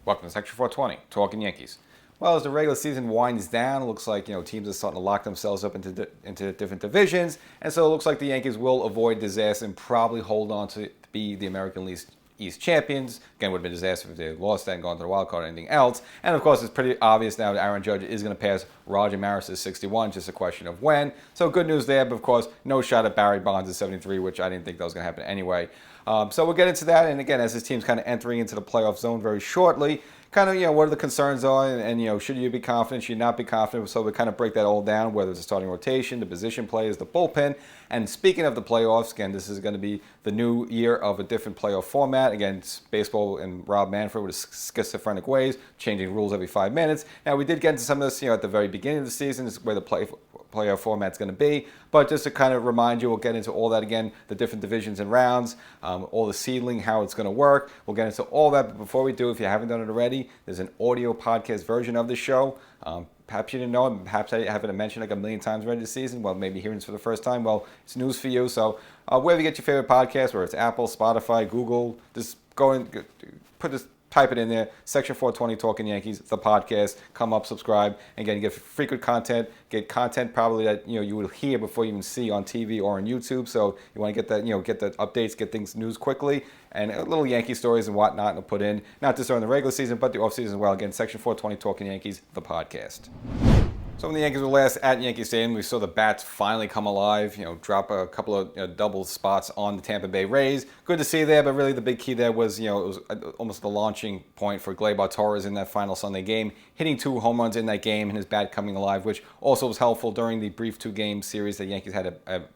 Welcome to Section 420, Talkin Yankees. Well, as the regular season winds down, it looks like teams are starting to lock themselves up into different divisions, and so it looks like the Yankees will avoid disaster and probably hold on to be the American League East champions. Again, it would have been a disaster if they lost that and gone to the wild card or anything else. And of course, it's pretty obvious now that Aaron Judge is going to pass Roger Maris's 61, just a question of when. So good news there, but of course, no shot at Barry Bonds' 73, which I didn't think that was going to happen anyway. So we'll get into that, and again, as this team's kind of entering into the playoff zone very shortly, kind of, what are the concerns are, and should you be confident, should you not be confident? So we kind of break that all down, whether it's the starting rotation, the position players, the bullpen. And speaking of the playoffs, again, this is going to be the new year of a different playoff format. Again, it's baseball and Rob Manfred with his schizophrenic ways, changing rules every 5 minutes. Now, we did get into some of this, at the very beginning of the season, this is where the playoff format's going to be. But just to kind of remind you, we'll get into all that again, the different divisions and rounds, all the seeding, how it's going to work. We'll get into all that. But before we do, if you haven't done it already, there's an audio podcast version of the show. Perhaps you didn't know it. Perhaps I haven't mentioned like a million times already this season. Well, maybe hearing this for the first time. Well, it's news for you. So wherever you get your favorite podcast, whether it's Apple, Spotify, Google, just go and type it in there, Section 420 Talkin Yankees, the podcast. Come up, subscribe, and again, get frequent content. Get content probably that you would hear before you even see on TV or on YouTube. So you want to get that, get the updates, get things news quickly, and little Yankee stories and whatnot to put in, not just during the regular season, but the off season as well. Again, Section 420 Talkin Yankees, the podcast. So when the Yankees were last at Yankee Stadium, we saw the bats finally come alive, drop a couple of double spots on the Tampa Bay Rays. Good to see there, but really the big key there was, it was almost the launching point for Gleyber Torres in that final Sunday game, hitting 2 home runs in that game and his bat coming alive, which also was helpful during the brief 2-game series that Yankees had at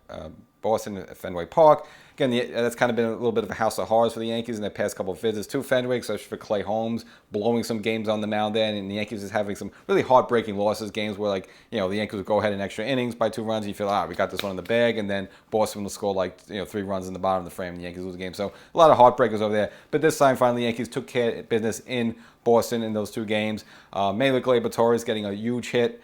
Boston at Fenway Park. Again, that's kind of been a little bit of a house of horrors for the Yankees in their past couple of visits to Fenway, especially for Clay Holmes, blowing some games on the mound there, and the Yankees is having some really heartbreaking losses, games where, the Yankees would go ahead in extra innings by 2 runs, and you feel, we got this one in the bag, and then Boston will score 3 runs in the bottom of the frame, and the Yankees lose the game. So a lot of heartbreakers over there. But this time, finally, the Yankees took care of business in Boston in those 2 games. Mainly Gleyber Torres getting a huge hit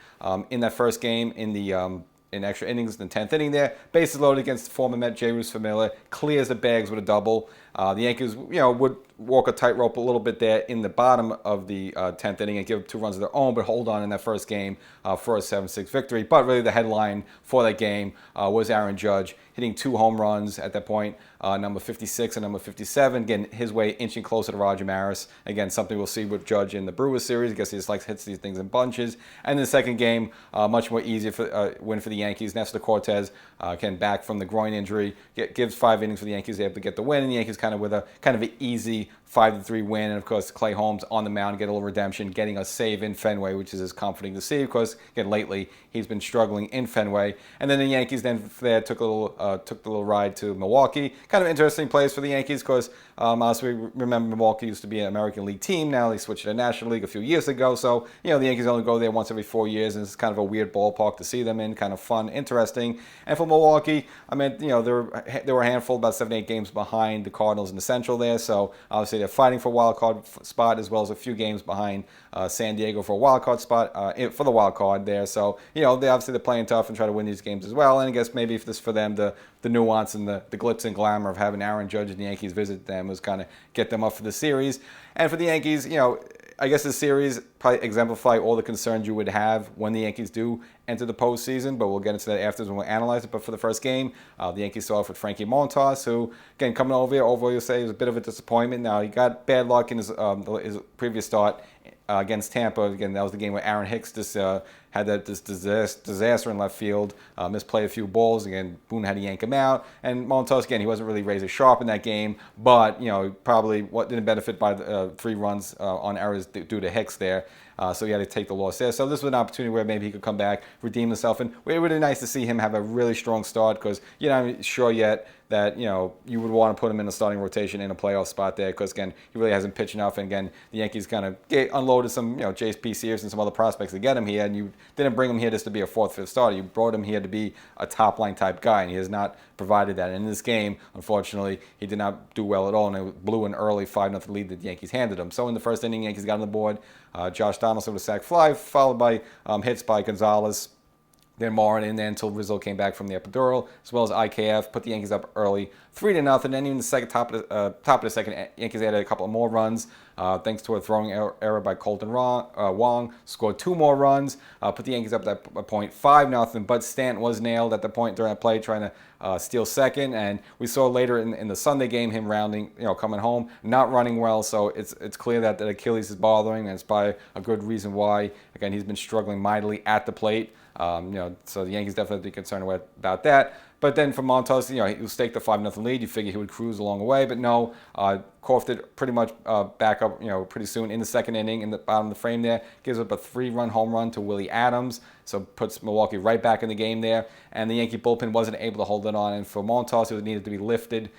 in that first game in extra innings in the 10th inning there. Bases loaded against former Met Jeurys Familia. Clears the bags with a double. The Yankees, would walk a tightrope a little bit there in the bottom of the 10th inning and give up 2 runs of their own, but hold on in that first game for a 7-6 victory. But really the headline for that game was Aaron Judge hitting 2 home runs at that point, number 56 and number 57, getting his way inching closer to Roger Maris. Again, something we'll see with Judge in the Brewers series. I guess he just hits these things in bunches. And the second game, much more easier win for the Yankees. Nestor Cortez came back from the groin injury, gives 5 innings for the Yankees. They have to get the win, and the Yankees kind of with a kind of an easy 5-3 win. And of course, Clay Holmes on the mound, get a little redemption, getting a save in Fenway, which is comforting to see because again lately he's been struggling in Fenway. And then the Yankees then there took the little ride to Milwaukee. Kind of interesting place for the Yankees because honestly, remember Milwaukee used to be an American League team. Now they switched to the National League a few years ago. So the Yankees only go there once every 4 years, and it's kind of a weird ballpark to see them in. Kind of fun, interesting. And for Milwaukee, I mean, they were a handful, about 7-8 games behind the Cardinals in the Central there. So obviously they're fighting for a wild card spot as well as a few games behind San Diego for a wild card spot for the wild card there. So they're playing tough and try to win these games as well. And I guess maybe if this for them the nuance and the glitz and glamour of having Aaron Judge and the Yankees visit them was kind of get them up for the series. And for the Yankees, I guess the series probably exemplify all the concerns you would have when the Yankees do enter the postseason, but we'll get into that afterwards when we'll analyze it. But for the first game, the Yankees start off with Frankie Montas, who, again, coming over here, overall you'll say was a bit of a disappointment. Now, he got bad luck in his previous start against Tampa. Again, that was the game where Aaron Hicks just had this disaster in left field, misplayed a few balls. Again, Boone had to yank him out. And Montas, again, he wasn't really razor sharp in that game, but, probably didn't benefit by the 3 runs on errors due to Hicks there. So he had to take the loss there. So this was an opportunity where maybe he could come back, redeem himself. And it would be nice to see him have a really strong start because you're not sure yet that, you would want to put him in a starting rotation in a playoff spot there because, again, he really hasn't pitched enough. And, again, the Yankees kind of unloaded some, J.P. Sears and some other prospects to get him here. And you didn't bring him here just to be a 4th, 5th starter. You brought him here to be a top-line type guy, and he has not provided that. And in this game, unfortunately, he did not do well at all, and it blew an early 5-0 lead that the Yankees handed him. So in the first inning, Yankees got on the board. Josh Donaldson with a sac fly, followed by hits by Gonzalez Then Morin in there until Rizzo came back from the epidural, as well as IKF put the Yankees up early, 3-0. Then even the second top of the second, Yankees added a couple of more runs thanks to a throwing error by Colton Wong. Scored 2 more runs, put the Yankees up at that point 5-0. But Stanton was nailed at the point during that play, trying to steal second. And we saw later in the Sunday game him coming home, not running well. So it's clear that the Achilles is bothering, and it's probably a good reason why. Again, he's been struggling mightily at the plate. So the Yankees definitely concerned about that. But then for Montas, he staked the 5-0 lead. You figure he would cruise along the way, but no. Coughed it pretty much back up, pretty soon in the second inning in the bottom of the frame there. Gives up a 3-run home run to Willie Adams, so puts Milwaukee right back in the game there. And the Yankee bullpen wasn't able to hold it on. And for Montas, it needed to be lifted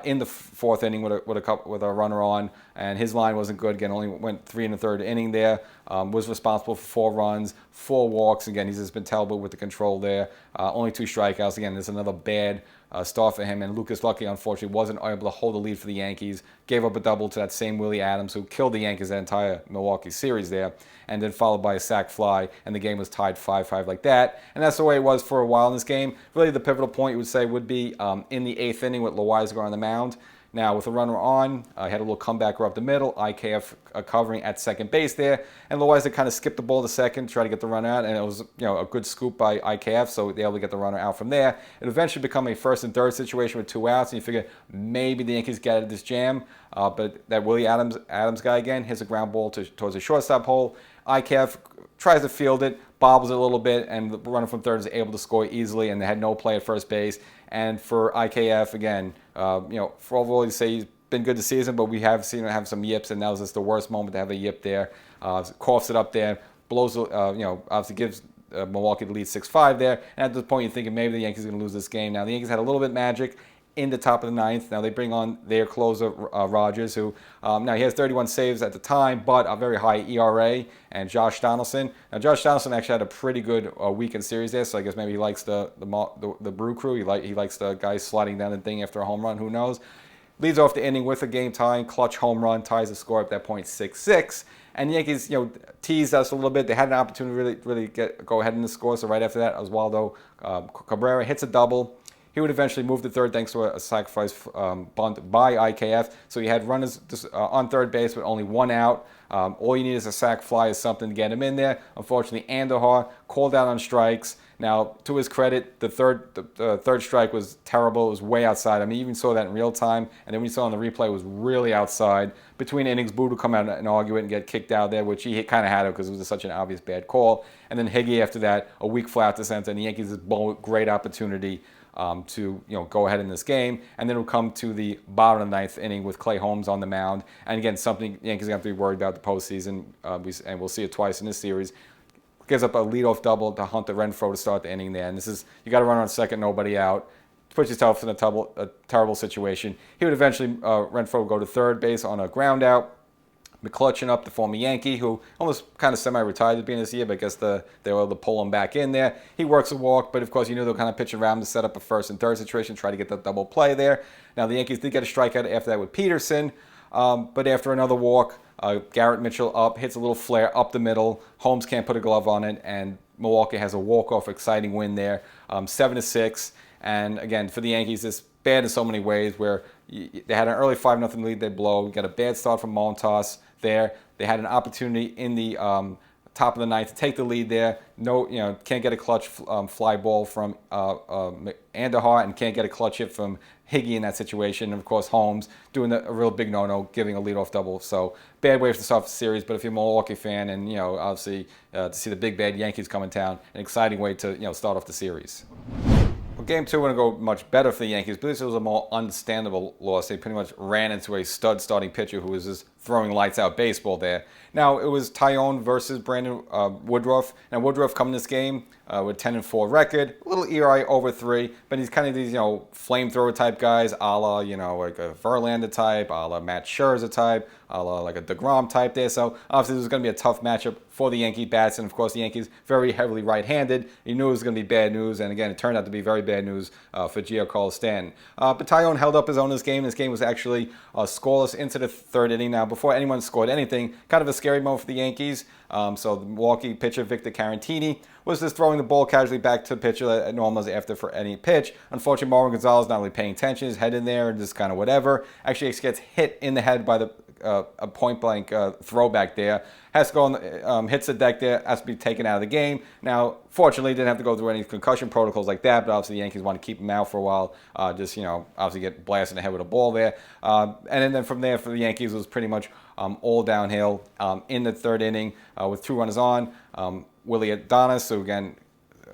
in the fourth inning with a runner on. And his line wasn't good. Again, only went 3 1/3 inning there. Was responsible for 4 runs, 4 walks. Again, he's just been terrible with the control there. Only 2 strikeouts. Again, there's another bad start for him. And Lucas Lucky, unfortunately, wasn't able to hold the lead for the Yankees. Gave up a double to that same Willie Adams, who killed the Yankees that entire Milwaukee series there. And then followed by a sac fly, and the game was tied 5-5 like that. And that's the way it was for a while in this game. Really, the pivotal point, you would say, would be in the 8th inning with Loizaga on the mound. Now, with a runner on, he had a little comebacker up the middle, IKF covering at second base there, and Loizaga kind of skipped the ball to second, tried to get the runner out, and it was a good scoop by IKF, so they were able to get the runner out from there. It eventually became a 1st and 3rd situation with 2 outs, and you figure maybe the Yankees get out of this jam, but that Willie Adams guy again hits a ground ball towards the shortstop hole. IKF tries to field it, bobbles it a little bit, and the runner from third is able to score easily, and they had no play at first base. And for IKF, again, for overall, you say he's been good this season, but we have seen him have some yips, and that was just the worst moment to have a yip there. Coughs it up there, blows, obviously gives Milwaukee the lead 6-5 there. And at this point, you're thinking maybe the Yankees are going to lose this game. Now, the Yankees had a little bit of magic in the top of the 9th. Now they bring on their closer, Rogers, who now he has 31 saves at the time, but a very high ERA, and Josh Donaldson. Now Josh Donaldson actually had a pretty good weekend series there, so I guess maybe he likes the Brew Crew. He likes the guys sliding down the thing after a home run. Who knows? Leads off the inning with a game-tying clutch home run, ties the score at that point 6-6. And the Yankees, teased us a little bit. They had an opportunity to really go ahead in the score. So right after that, Oswaldo Cabrera hits a double. He would eventually move to third thanks to a sacrifice bunt by IKF. So he had runners on third base with only 1 out. All you need is a sac fly or something to get him in there. Unfortunately, Andujar called out on strikes. Now, to his credit, the third strike was terrible. It was way outside. I mean, you even saw that in real time. And then we saw on the replay, it was really outside. Between innings, Boo would come out and argue it and get kicked out there, which he kind of had to because it was such an obvious bad call. And then Higgy after that, a weak flat to center, and the Yankees just blow a great opportunity to go ahead in this game. And then it'll come to the bottom of the 9th inning with Clay Holmes on the mound. And again, something the Yankees are going to have to be worried about the postseason, and we'll see it twice in this series. Gives up a leadoff double to Hunter Renfroe to start the inning there. And this is, you got to run on second, nobody out. Put yourself in a terrible situation. He would eventually, Renfroe would go to third base on a ground out. McClutchin up, the former Yankee, who almost kind of semi-retired at the beginning of this year, but I guess they were able to pull him back in there. He works a walk, but of course, they'll kind of pitch around to set up a 1st and 3rd situation, try to get the double play there. Now, the Yankees did get a strikeout after that with Peterson, but after another walk, Garrett Mitchell up, hits a little flare up the middle. Holmes can't put a glove on it, and Milwaukee has a walk-off exciting win there, 7-6. And again, for the Yankees, it's bad in so many ways where they had an early 5-0 lead, they blow. You got a bad start from Montas there. They had an opportunity in the top of the 9th to take the lead there. No, can't get a clutch fly ball from Andujar, and can't get a clutch hit from Higgy in that situation. And of course, Holmes doing a real big no-no, giving a leadoff double. So bad way to start the series. But if you're a Milwaukee fan, and obviously to see the big bad Yankees come in town, an exciting way to start off the series. Well, Game 2 wouldn't go much better for the Yankees, but this was a more understandable loss. They pretty much ran into a stud starting pitcher who was just throwing lights out baseball there. Now, it was Taillon versus Brandon Woodruff. Now, Woodruff coming this game with 10-4 record, a little ERA over 3, but he's kind of these, flamethrower type guys, a la, like a Verlander type, a la Matt Scherzer type, a la like a DeGrom type there. So, obviously, this was going to be a tough matchup for the Yankee bats, and of course, the Yankees very heavily right-handed. You knew it was going to be bad news, and again, it turned out to be very bad news for Giancarlo Stanton. But Taillon held up his own in this game. This game was actually scoreless into the 3rd inning. Now, before anyone scored anything. Kind of a scary moment for the Yankees. So the Milwaukee pitcher Victor Caratini was just throwing the ball casually back to the pitcher at normal after for any pitch. Unfortunately, Marwin Gonzalez not really paying attention, his head in there, and just kind of whatever. Actually gets hit in the head by a point-blank throwback there. Has to go hits the deck there, has to be taken out of the game. Now, fortunately, didn't have to go through any concussion protocols like that, but obviously the Yankees want to keep him out for a while, obviously get blasted in the head with a ball there. And then from there, for the Yankees, it was pretty much all downhill in the third inning with 2 runners on. Willie Adonis, who again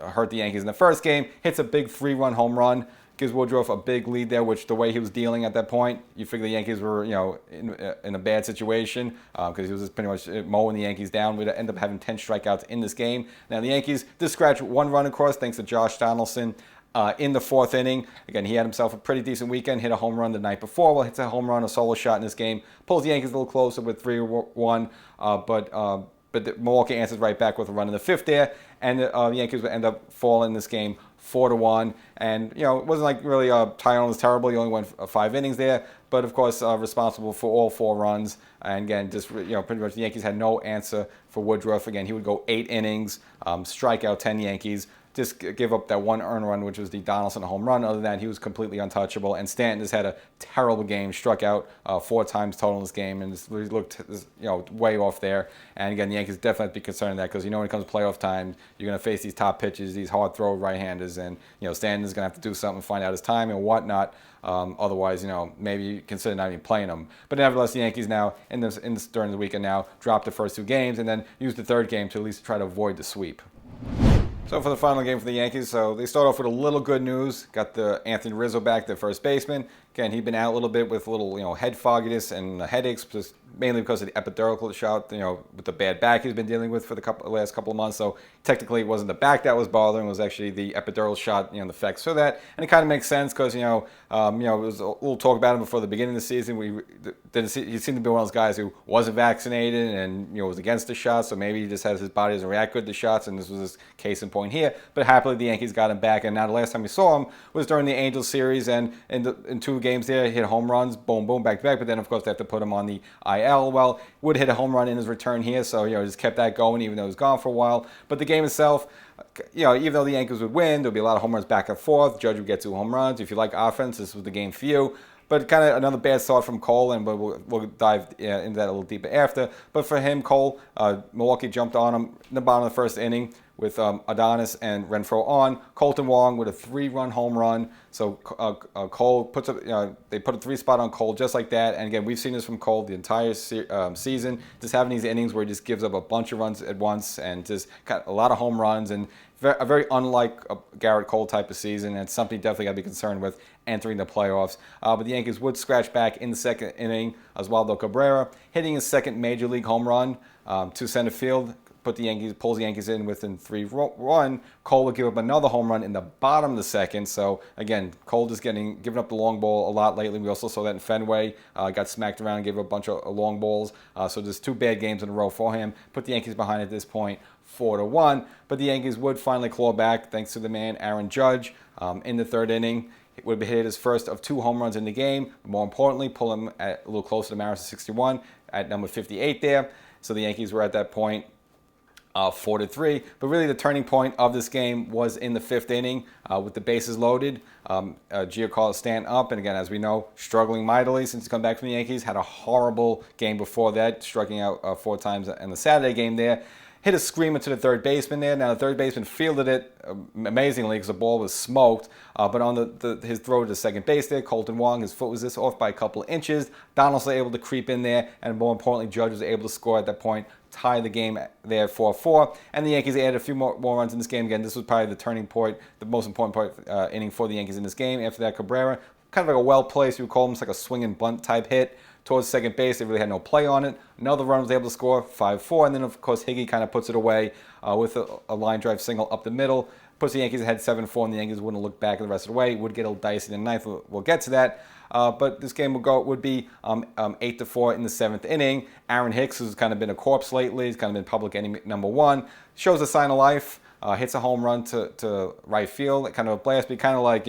hurt the Yankees in the first game, hits a big 3-run home run. Gives Woodruff a big lead there, which the way he was dealing at that point, you figure the Yankees were, in a bad situation because he was just pretty much mowing the Yankees down. We'd end up having 10 strikeouts in this game. Now the Yankees did scratch 1 run across thanks to Josh Donaldson in the 4th inning. Again, he had himself a pretty decent weekend, hit a home run the night before. Well, hits a home run, a solo shot in this game. Pulls the Yankees a little closer with 3-1, but the Milwaukee answers right back with a run in the 5th there, and the Yankees would end up falling in this game 4-1. And it wasn't like really Tyrone was terrible. He only went 5 innings there, but of course responsible for all 4 runs. And again, just pretty much the Yankees had no answer for Woodruff. Again, he would go 8 innings, strike out 10 Yankees. Just give up that 1 earned run, which was the Donaldson home run. Other than that, he was completely untouchable. And Stanton just had a terrible game, struck out 4 times total in this game, and just looked way off there. And again, the Yankees definitely have to be concerned with that because when it comes to playoff time, you're going to face these top pitchers, these hard throw right-handers, and Stanton is going to have to do something, find out his time and whatnot. Otherwise, maybe you consider not even playing them. But nevertheless, the Yankees now during the weekend now dropped the first 2 games and then used the 3rd game to at least try to avoid the sweep. So for the final game for the Yankees, so they start off with a little good news. Got the Anthony Rizzo back, their first baseman. Again, he'd been out a little bit with a little, head fogginess and headaches, just mainly because of the epidural shot, with the bad back he's been dealing with for the last couple of months. So technically, it wasn't the back that was bothering; it was actually the epidural shot, the effects for that. And it kind of makes sense because, it was a little talk about him before the beginning of the season. He seemed to be one of those guys who wasn't vaccinated and was against the shot. So maybe he just has his body doesn't react good to shots, and this was his case in point here. But happily, the Yankees got him back, and now the last time we saw him was during the Angels series, and in 2 games there, hit home runs, boom, boom, back to back. But then, of course, they have to put him on the IL. Well, Wood hit a home run in his return here, so just kept that going, even though he was gone for a while. But the game itself, even though the Yankees would win, there'd be a lot of home runs back and forth. Judge would get 2 home runs. If you like offense, this was the game for you. But kind of another bad start from Cole, and we'll dive into that a little deeper after. But for him, Cole, Milwaukee jumped on him in the bottom of the 1st inning with Adonis and Renfroe on. Colton Wong with a 3-run home run. So Cole puts up, they put a 3 spot on Cole just like that. And again, we've seen this from Cole the entire season, just having these innings where he just gives up a bunch of runs at once and just got a lot of home runs, and a very unlike a Garrett Cole type of season. And it's something definitely got to be concerned with entering the playoffs. But the Yankees would scratch back in the 2nd inning. Oswaldo Cabrera hitting his 2nd major league home run to center field. Pulls the Yankees in within 3-1. Cole would give up another home run in the bottom of the 2nd. So again, Cole just giving up the long ball a lot lately. We also saw that in Fenway. Got smacked around and gave up a bunch of long balls. So there's 2 bad games in a row for him. Put the Yankees behind at this point 4-1. But the Yankees would finally claw back thanks to the man Aaron Judge in the 3rd inning. It would hit his first of 2 home runs in the game. But more importantly, pull him a little closer to Maris 61 at number 58 there. So the Yankees were at that point 4-3. But really the turning point of this game was in the 5th inning with the bases loaded. Giancarlo Stanton up, and again, as we know, struggling mightily since he's come back from the Yankees. Had a horrible game before that, striking out 4 times in the Saturday game there. Hit a screamer to the 3rd baseman there. Now, the 3rd baseman fielded it amazingly because the ball was smoked. But on his throw to the 2nd base there, Colton Wong, his foot was just off by a couple of inches. Donaldson was able to creep in there, and more importantly, Judge was able to score at that point, tie the game there 4-4. And the Yankees added a few more runs in this game. Again, this was probably the turning point, the most important inning for the Yankees in this game. After that, Cabrera, kind of like a well-placed, you would call him, like a swing and bunt type hit towards 2nd base. They really had no play on it. Another run was able to score 5-4, and then of course Higgy kind of puts it away with a line drive single up the middle. Puts the Yankees ahead 7-4, and the Yankees wouldn't look back the rest of the way. Would get a little dicey in the 9th. We'll get to that. But this game would be 8-4 in the 7th inning. Aaron Hicks, who's kind of been a corpse lately, he's kind of been public enemy number 1, shows a sign of life. Hits a home run to right field, kind of a blast, but kind of like,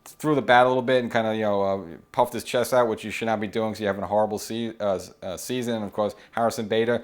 threw the bat a little bit and kind of puffed his chest out, which you should not be doing because you're having a horrible season. And of course, Harrison Bader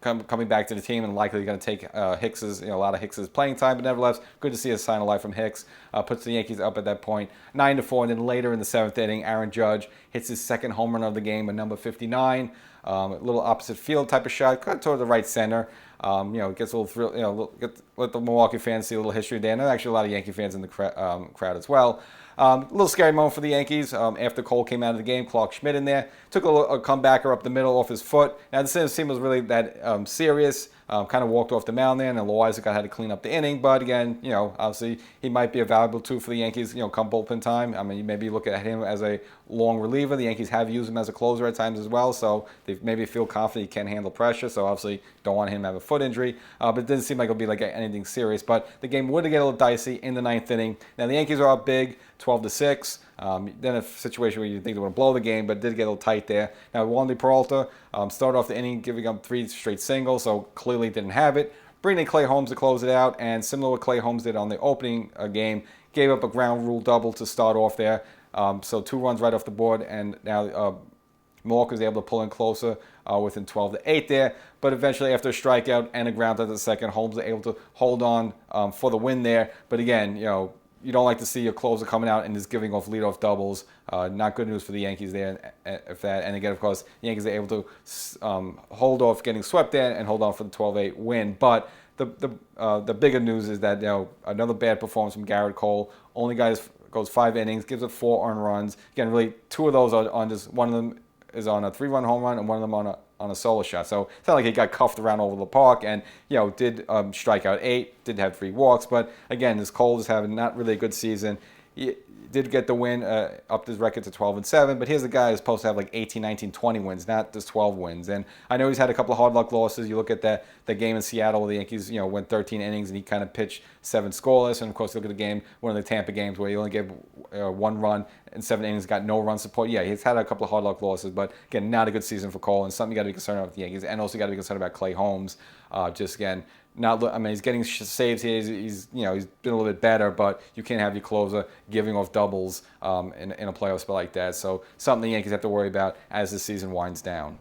coming back to the team and likely going to take Hicks's a lot of Hicks's playing time. But nevertheless, good to see a sign of life from Hicks. Puts the Yankees up at that point 9-4, and then later in the 7th inning, Aaron Judge hits his second home run of the game, a number 59. A little opposite field type of shot, kind of toward the right center. Gets a little thrill. Let the Milwaukee fans see a little history there. And there's actually a lot of Yankee fans in the crowd as well. A little scary moment for the Yankees. After Cole came out of the game, Clark Schmidt in there took a comebacker up the middle off his foot. Now this didn't seem was really that serious. Kind of walked off the mound there, and then Loizaga had to clean up the inning. But again, obviously he might be a valuable tool for the Yankees. Come bullpen time. I mean, you maybe look at him as a long reliever. The Yankees have used him as a closer at times as well, so they maybe feel confident he can handle pressure. So obviously don't want him to have a foot injury. But it didn't seem like it'll be like anything serious. But the game would get a little dicey in the 9th inning. Now the Yankees are up big, 12-6. Then a situation where you think they would blow the game, but it did get a little tight there. Now, Wandy Peralta started off the inning giving up 3 straight singles, so clearly didn't have it. Bringing in Clay Holmes to close it out, and similar to what Clay Holmes did on the opening game, gave up a ground rule double to start off there. So 2 runs right off the board, and now Milwaukee was able to pull in closer within 12-8 there. But eventually, after a strikeout and a ground out to the second, Holmes was able to hold on for the win there. But again, you don't like to see your closer coming out and just giving off leadoff doubles. Not good news for the Yankees there. And again, of course, the Yankees are able to hold off getting swept there and hold on for the 12-8 win. But the bigger news is that another bad performance from Garrett Cole. Only goes 5 innings, gives up 4 earned runs. Again, really 2 of those are on just one of them is on a 3-run home run and one of them on a solo shot. So it's not like he got cuffed around over the park and, did strike out 8, did have 3 walks. But again, this Cole is having not really a good season. He did get the win, upped his record to 12-7, but here's a guy who's supposed to have like 18, 19, 20 wins, not just 12 wins. And I know he's had a couple of hard luck losses. You look at the game in Seattle where the Yankees, went 13 innings and he kind of pitched 7 scoreless. And of course, look at the game, one of the Tampa games where he only gave 1 run in 7 innings, got no run support. Yeah, he's had a couple of hard luck losses, but again, not a good season for Cole, and something you got to be concerned about with the Yankees, and also got to be concerned about Clay Holmes. Just again, he's getting saves here. He's been a little bit better, but you can't have your closer giving off doubles in a playoff spot like that. So something the Yankees have to worry about as the season winds down.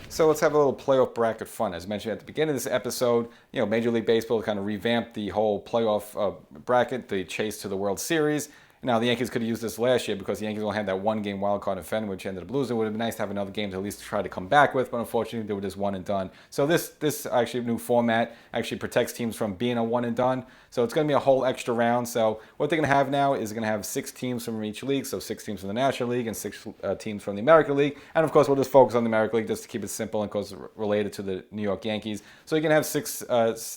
So let's have a little playoff bracket fun. As mentioned at the beginning of this episode, Major League Baseball kind of revamped the whole playoff bracket, the chase to the World Series. Now, the Yankees could have used this last year because the Yankees only had that 1-game wild card in Fenway, which ended up losing. It would have been nice to have another game to at least try to come back with, but unfortunately, they were just one and done. So this actually new format actually protects teams from being a one and done. So it's going to be a whole extra round. So what they're going to have now is going to have 6 teams from each league, so 6 teams from the National League and 6 teams from the American League. And of course, we'll just focus on the American League just to keep it simple and of course related to the New York Yankees. So you can have 6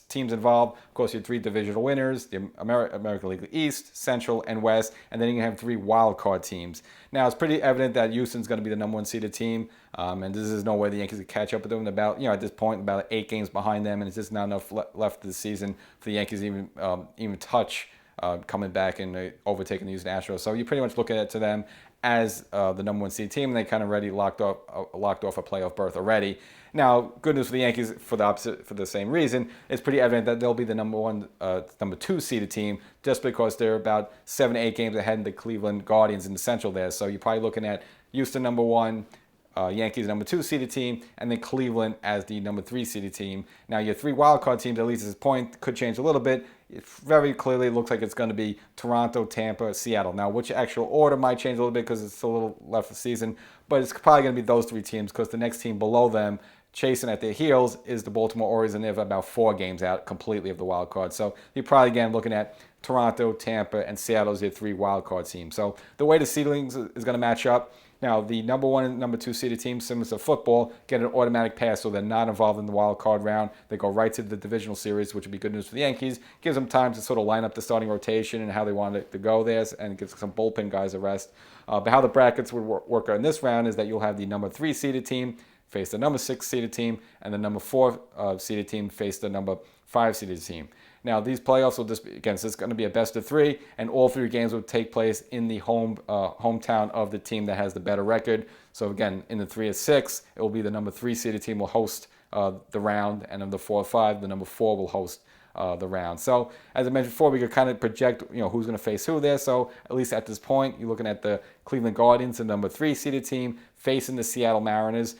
teams involved. Of course, your 3 divisional winners, the American League East, Central, and West, and then you can have 3 wild card teams. Now, it's pretty evident that Houston's going to be the number 1 seeded team, and this is no way the Yankees can catch up with them. About at this point, about 8 games behind them, and it's just not enough left of the season for the Yankees to even touch coming back and overtaking the Houston Astros. So you pretty much look at it to them as the number 1 seed team, and they kind of already locked off a playoff berth already. Now, good news for the Yankees for the same reason. It's pretty evident that they'll be the number 2 seeded team just because they're about 7 to 8 games ahead of the Cleveland Guardians in the Central there. So you're probably looking at Houston number 1, Yankees number 2 seeded team, and then Cleveland as the number 3 seeded team. Now your 3 wildcard teams, at least at this point, could change a little bit. It very clearly looks like it's going to be Toronto, Tampa, Seattle. Now, which actual order might change a little bit because it's still a little left of the season, but it's probably going to be those 3 teams because the next team below them, chasing at their heels, is the Baltimore Orioles, and they're about 4 games out completely of the wild card. So you're probably, again, looking at Toronto, Tampa, and Seattle as your 3 wild card teams. So the way the seedings is going to match up, now the number 1 and number 2 seeded teams, similar to football, get an automatic pass, so they're not involved in the wild card round. They go right to the divisional series, which would be good news for the Yankees. Gives them time to sort of line up the starting rotation and how they want it to go there, and gives some bullpen guys a rest. But how the brackets would work in this round is that you'll have the number 3 seeded team face the number 6 seeded team, and the number 4 seeded team face the number 5 seeded team. Now, these playoffs will just be, again, so it's going to be a best of 3, and all 3 games will take place in the hometown of the team that has the better record. So again, in the 3 of 6, it will be the number 3 seeded team will host the round, and in the 4 of 5, the number 4 will host the round. So as I mentioned before, we could kind of project who's going to face who there. So at least at this point, you're looking at the Cleveland Guardians, the number 3 seeded team, facing the Seattle Mariners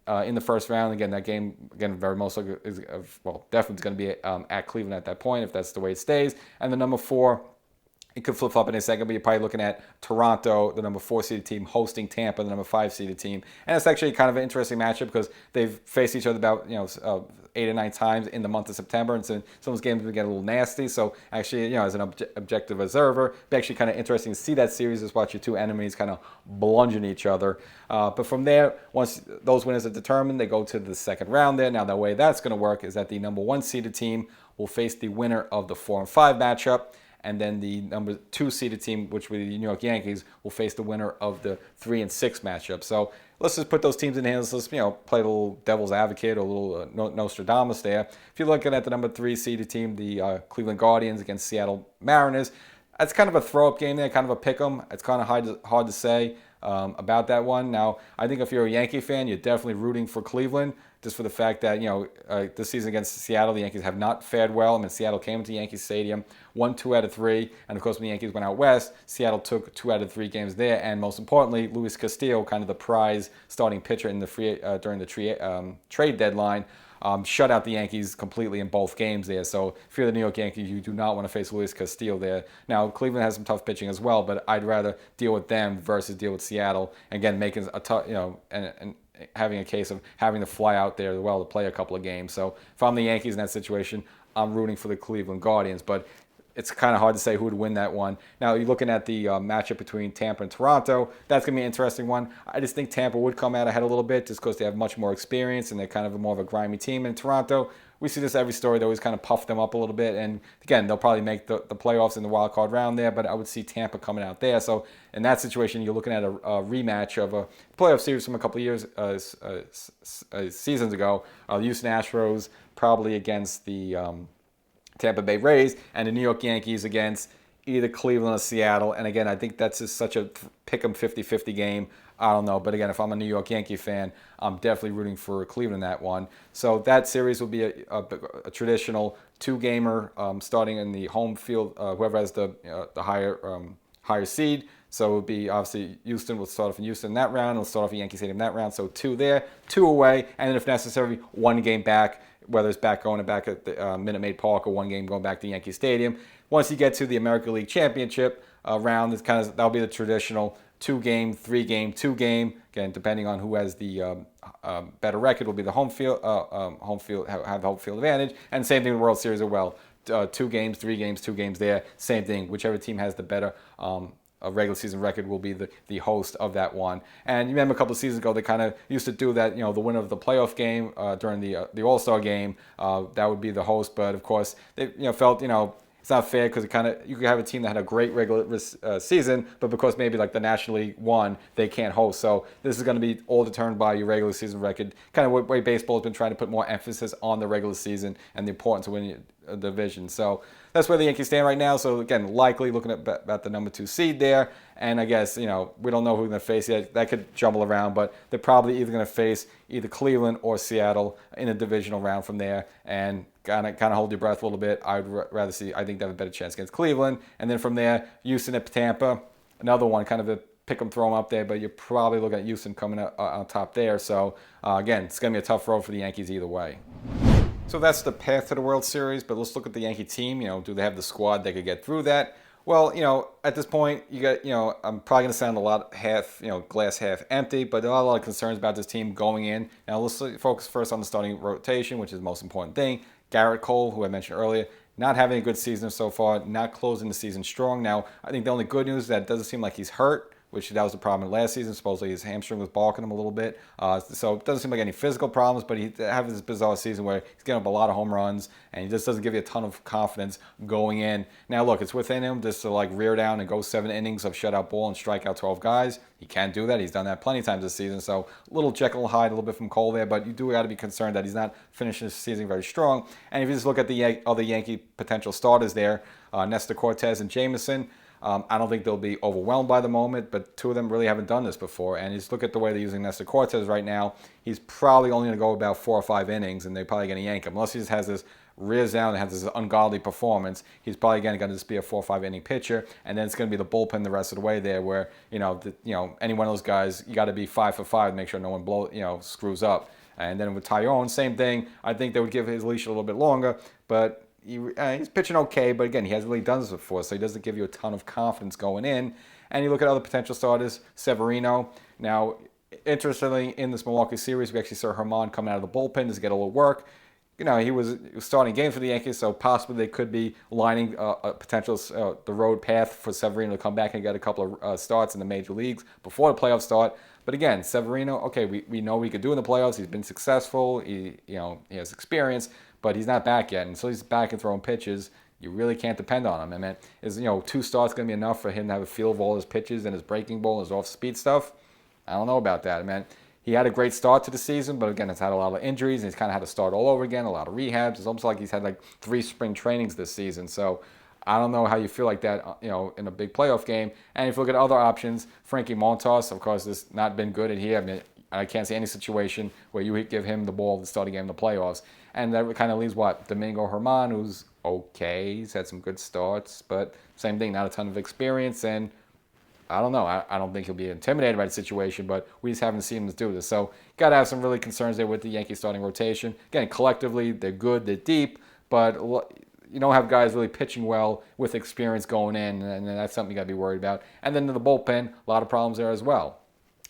in the first round. Again, that game, very most likely is, definitely going to be at Cleveland at that point if that's the way it stays. And the number 4, it could flip-flop in a second, but you're probably looking at Toronto, the number 4 seeded team, hosting Tampa, the number 5 seeded team. And it's actually kind of an interesting matchup because they've faced each other about 8 or 9 times in the month of September, and so some of those games will get a little nasty. So actually, as an objective observer, it'd be actually kind of interesting to see that series, just watch your two enemies kind of bludgeon each other. But from there, once those winners are determined, they go to the second round there. Now, the way that's going to work is that the number 1 seeded team will face the winner of the 4 and 5 matchup. And then the number 2 seeded team, which would be the New York Yankees, will face the winner of the 3 and 6 matchup. So let's just put those teams in hands. Let's play a little devil's advocate or a little Nostradamus there. If you're looking at the number 3 seeded team, the Cleveland Guardians against Seattle Mariners, that's kind of a throw-up game there, kind of a pick-em. It's kind of hard to say about that one. Now, I think if you're a Yankee fan, you're definitely rooting for Cleveland, just for the fact that, this season against Seattle, the Yankees have not fared well. I mean, Seattle came into Yankee Stadium, won 2 out of 3. And, of course, when the Yankees went out west, Seattle took 2 out of 3 games there. And, most importantly, Luis Castillo, kind of the prize starting pitcher in the during the trade deadline, shut out the Yankees completely in both games there. So if you're the New York Yankees, you do not want to face Luis Castillo there. Now, Cleveland has some tough pitching as well, but I'd rather deal with them versus deal with Seattle. Again, making a tough, and having a case of having to fly out there as well to play a couple of games. So if I'm the Yankees in that situation, I'm rooting for the Cleveland Guardians. But it's kind of hard to say who would win that one. Now, you're looking at the matchup between Tampa and Toronto. That's going to be an interesting one. I just think Tampa would come out ahead a little bit just because they have much more experience and they're kind of more of a grimy team. In Toronto, we see this every story. They always kind of puff them up a little bit. And, again, they'll probably make the playoffs in the wild card round there, but I would see Tampa coming out there. So, in that situation, you're looking at a rematch of a playoff series from a couple of years, seasons ago. Houston Astros probably against the Tampa Bay Rays, and the New York Yankees against either Cleveland or Seattle. And again, I think that's just such a pick 'em 50-50 game. I don't know. But again, if I'm a New York Yankee fan, I'm definitely rooting for Cleveland in that one. So that series will be a traditional 2-gamer starting in the home field, whoever has the higher seed. So it would be, obviously, Houston will start off in Houston in that round. It'll start off in Yankee Stadium in that round. So 2 there, 2 away, and then if necessary, 1 game back, whether it's going back at the Minute Maid Park or 1 game going back to Yankee Stadium. Once you get to the American League Championship round, it's that'll be the traditional 2-game, 3-game, 2-game. Again, depending on who has the better record, will be the home field have the home field advantage. And same thing with the World Series as well. 2 games, 3 games, 2 games there. Same thing. Whichever team has the better a regular season record will be the host of that one. And you remember a couple of seasons ago, they kind of used to do that, the winner of the playoff game during the All-Star game, that would be the host. But, of course, they felt, it's not fair because you could have a team that had a great regular season, but because maybe like the National League won, they can't host. So this is going to be all determined by your regular season record. Kind of way baseball has been trying to put more emphasis on the regular season and the importance of winning a division. So that's where the Yankees stand right now. So again, likely looking at about the number 2 seed there. And I guess, we don't know who they're going to face yet. That could jumble around, but they're probably either going to face either Cleveland or Seattle in a divisional round from there. And kind of hold your breath a little bit. I would rather I think they have a better chance against Cleveland. And then from there, Houston at Tampa, another one, kind of a pick them, throw them up there, but you're probably looking at Houston coming up on top there. So again, it's going to be a tough road for the Yankees either way. So that's the path to the World Series, but let's look at the Yankee team. Do they have the squad that could get through that? Well, at this point, you got, I'm probably going to sound a lot glass half empty, but there are a lot of concerns about this team going in. Now, let's focus first on the starting rotation, which is the most important thing. Garrett Cole, who I mentioned earlier, not having a good season so far, not closing the season strong. Now, I think the only good news is that it doesn't seem like he's hurt, which that was the problem last season. Supposedly his hamstring was balking him a little bit. So it doesn't seem like any physical problems, but he has this bizarre season where he's getting up a lot of home runs, and he just doesn't give you a ton of confidence going in. Now, look, it's within him just to rear down and go 7 innings of shutout ball and strike out 12 guys. He can do that. He's done that plenty of times this season. So a little Jekyll and Hyde, a little bit from Cole there, but you do got to be concerned that he's not finishing the season very strong. And if you just look at the other Yankee potential starters there, Nestor Cortez and Jameson, I don't think they'll be overwhelmed by the moment, but 2 of them really haven't done this before. And just look at the way they're using Nestor Cortez right now. He's probably only going to go about 4 or 5 innings, and they're probably going to yank him, unless he just has this rears out and has this ungodly performance, he's probably going to just be a 4 or 5 inning pitcher, and then it's going to be the bullpen the rest of the way there, where any one of those guys, you got to be 5 for 5 to make sure no one screws up. And then with Tyrone, same thing. I think they would give his leash a little bit longer, but he's pitching okay. But again, he hasn't really done this before, so he doesn't give you a ton of confidence going in. And you look at other potential starters, Severino. Now, interestingly, in this Milwaukee series, we actually saw Herman come out of the bullpen to get a little work. He was starting games for the Yankees, so possibly they could be lining a potential the road path for Severino to come back and get a couple of starts in the major leagues before the playoffs start. But again, Severino, okay, we know he could do in the playoffs. He's been successful. He has experience, but he's not back yet. Until he's back and throwing pitches, you really can't depend on him. I mean, is 2 starts going to be enough for him to have a feel of all his pitches and his breaking ball, his off-speed stuff? I don't know about that, man. He had a great start to the season, but again, he's had a lot of injuries, and he's kind of had to start all over again, a lot of rehabs. It's almost like he's had like 3 spring trainings this season. So I don't know how you feel like that, in a big playoff game. And if you look at other options, Frankie Montas, of course, has not been good at here. I mean, I can't see any situation where you give him the ball to start a game in the playoffs. And that kind of leaves Domingo Germán, who's okay. He's had some good starts, but same thing, not a ton of experience. And I don't know. I don't think he'll be intimidated by the situation, but we just haven't seen him do this. So got to have some really concerns there with the Yankees starting rotation. Again, collectively, they're good, they're deep, but you don't have guys really pitching well with experience going in, and that's something you got to be worried about. And then in the bullpen, a lot of problems there as well.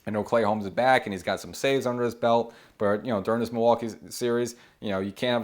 I know Clay Holmes is back, and he's got some saves under his belt. But during this Milwaukee series, you can't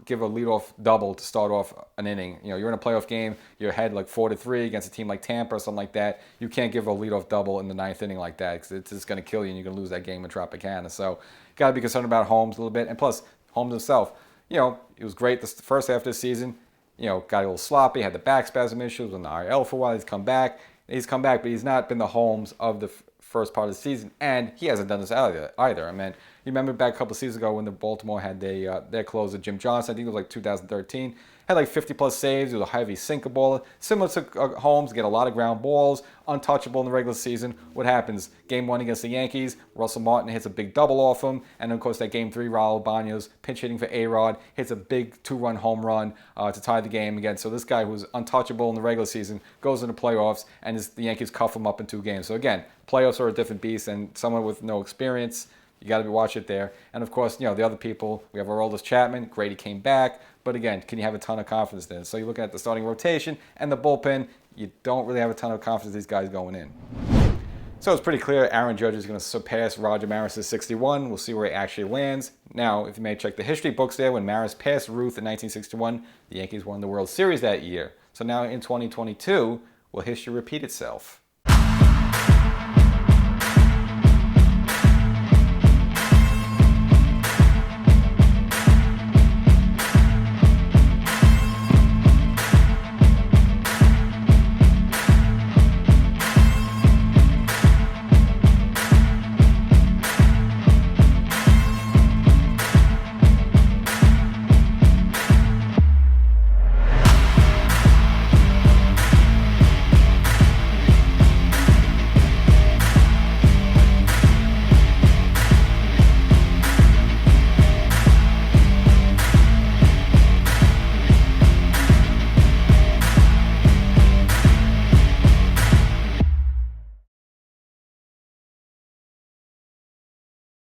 give a leadoff double to start off an inning. You're in a playoff game, you're ahead like 4-3 against a team like Tampa or something like that. You can't give a leadoff double in the 9th inning like that, because it's just going to kill you, and you're going to lose that game in Tropicana. So, got to be concerned about Holmes a little bit, and plus Holmes himself. It was great the first half of the season. Got a little sloppy, had the back spasm issues on the IL for a while. He's come back, but he's not been the Holmes of the first part of the season, and he hasn't done this either. I mean, you remember back a couple of seasons ago when the Baltimore had their closer, Jim Johnson, I think it was like 2013, had like 50-plus saves. He was a heavy sinker baller. Similar to Holmes, get a lot of ground balls, untouchable in the regular season. What happens? Game 1 against the Yankees, Russell Martin hits a big double off him, and of course that Game 3, Raul Baños, pinch hitting for A-Rod, hits a big 2-run home run to tie the game again. So this guy who was untouchable in the regular season goes into playoffs, and the Yankees cuff him up in 2 games. So again, playoffs are a different beast, and someone with no experience, you got to watch it there. And of course, the other people, we have Aroldis Chapman. Grady came back. But again, can you have a ton of confidence in? So you're looking at the starting rotation and the bullpen. You don't really have a ton of confidence in these guys going in. So it's pretty clear Aaron Judge is going to surpass Roger Maris's 61. We'll see where he actually lands. Now, if you may check the history books there, when Maris passed Ruth in 1961, the Yankees won the World Series that year. So now in 2022, will history repeat itself?